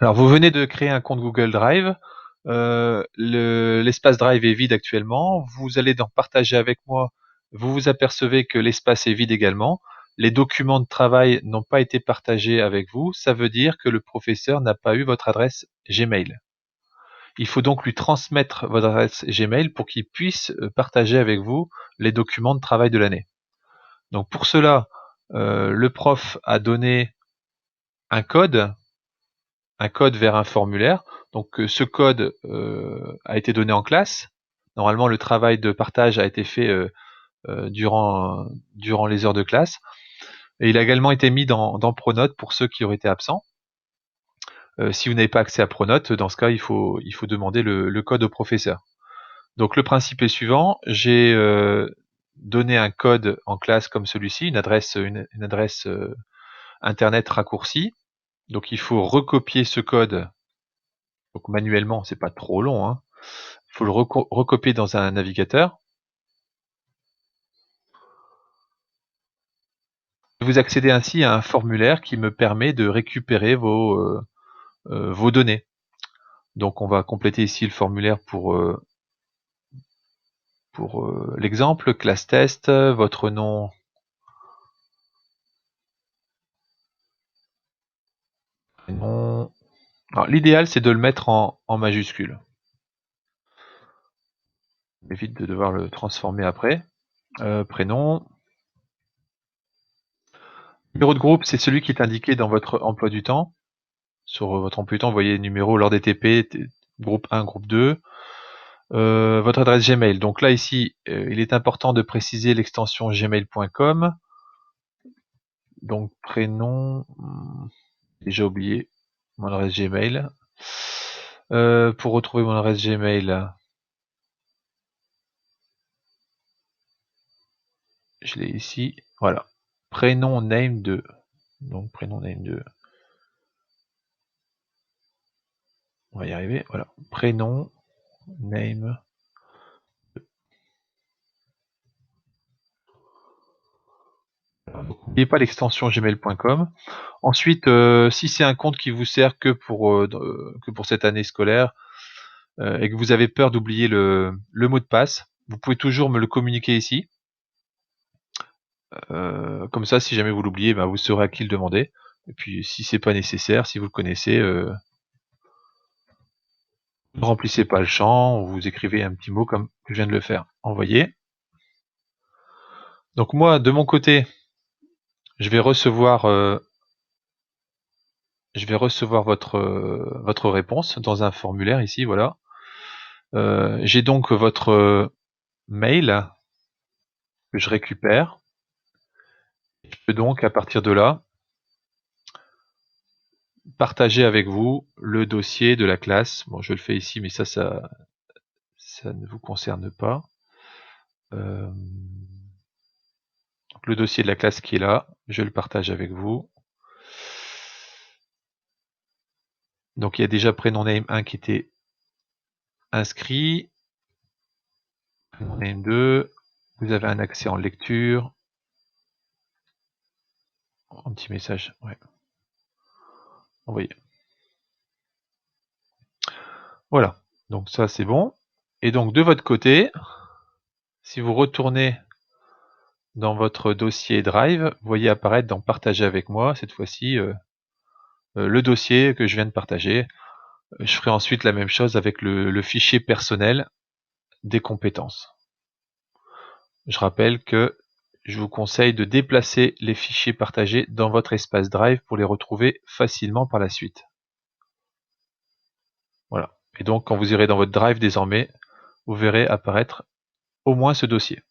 Alors, vous venez de créer un compte Google Drive. L'espace Drive est vide actuellement. Vous allez dans Partager avec moi. Vous vous apercevez que l'espace est vide également. Les documents de travail n'ont pas été partagés avec vous. Ça veut dire que le professeur n'a pas eu votre adresse Gmail. Il faut donc lui transmettre votre adresse Gmail pour qu'il puisse partager avec vous les documents de travail de l'année. Donc pour cela, le prof a donné un code vers un formulaire. Donc ce code a été donné en classe. Normalement, le travail de partage a été fait durant les heures de classe. Et il a également été mis dans Pronote pour ceux qui auraient été absents. Si vous n'avez pas accès à Pronote, dans ce cas, il faut demander le code au professeur. Donc le principe est suivant, j'ai donné un code en classe comme celui-ci, une adresse internet raccourcie. Donc il faut recopier ce code. Donc manuellement, c'est pas trop long, hein. Il faut le recopier dans un navigateur. Vous accédez ainsi à un formulaire qui me permet de récupérer vos données. Donc on va compléter ici le formulaire pour l'exemple, classe test, votre nom. Prénom. Alors l'idéal c'est de le mettre en majuscule. On évite de devoir le transformer après. Prénom. Numéro de groupe, c'est celui qui est indiqué dans votre emploi du temps. Sur votre emploi du temps, vous voyez numéro lors des TP, groupe 1, groupe 2. Votre adresse Gmail. Donc là ici, il est important de préciser l'extension gmail.com. Donc prénom, déjà oublié mon adresse Gmail. Pour retrouver mon adresse Gmail, je l'ai ici. Voilà. Prénom name 2. Donc prénom name 2. On va y arriver. Voilà. Prénom name. N'oubliez pas l'extension gmail.com. Ensuite, si c'est un compte qui vous sert que pour cette année scolaire et que vous avez peur d'oublier le mot de passe, vous pouvez toujours me le communiquer ici. Comme ça, si jamais vous l'oubliez, ben, vous saurez à qui le demander. Et puis, si c'est pas nécessaire, si vous le connaissez, ne remplissez pas le champ, vous écrivez un petit mot comme je viens de le faire. Envoyer. Donc moi, de mon côté, je vais recevoir votre réponse dans un formulaire ici, voilà. J'ai donc votre mail que je récupère. Je peux donc à partir de là partager avec vous le dossier de la classe. Bon, je le fais ici, mais ça ne vous concerne pas. Le dossier de la classe qui est là, je le partage avec vous. Donc il y a déjà prénom name 1 qui était inscrit. Prénom name 2, vous avez un accès en lecture. Un petit message, ouais. Envoyé. Voilà, donc ça c'est bon. Et donc de votre côté, si vous retournez dans votre dossier Drive, vous voyez apparaître dans Partager avec moi, cette fois-ci, le dossier que je viens de partager. Je ferai ensuite la même chose avec le fichier personnel des compétences. Je rappelle que je vous conseille de déplacer les fichiers partagés dans votre espace Drive pour les retrouver facilement par la suite. Voilà. Et donc, quand vous irez dans votre Drive désormais, vous verrez apparaître au moins ce dossier.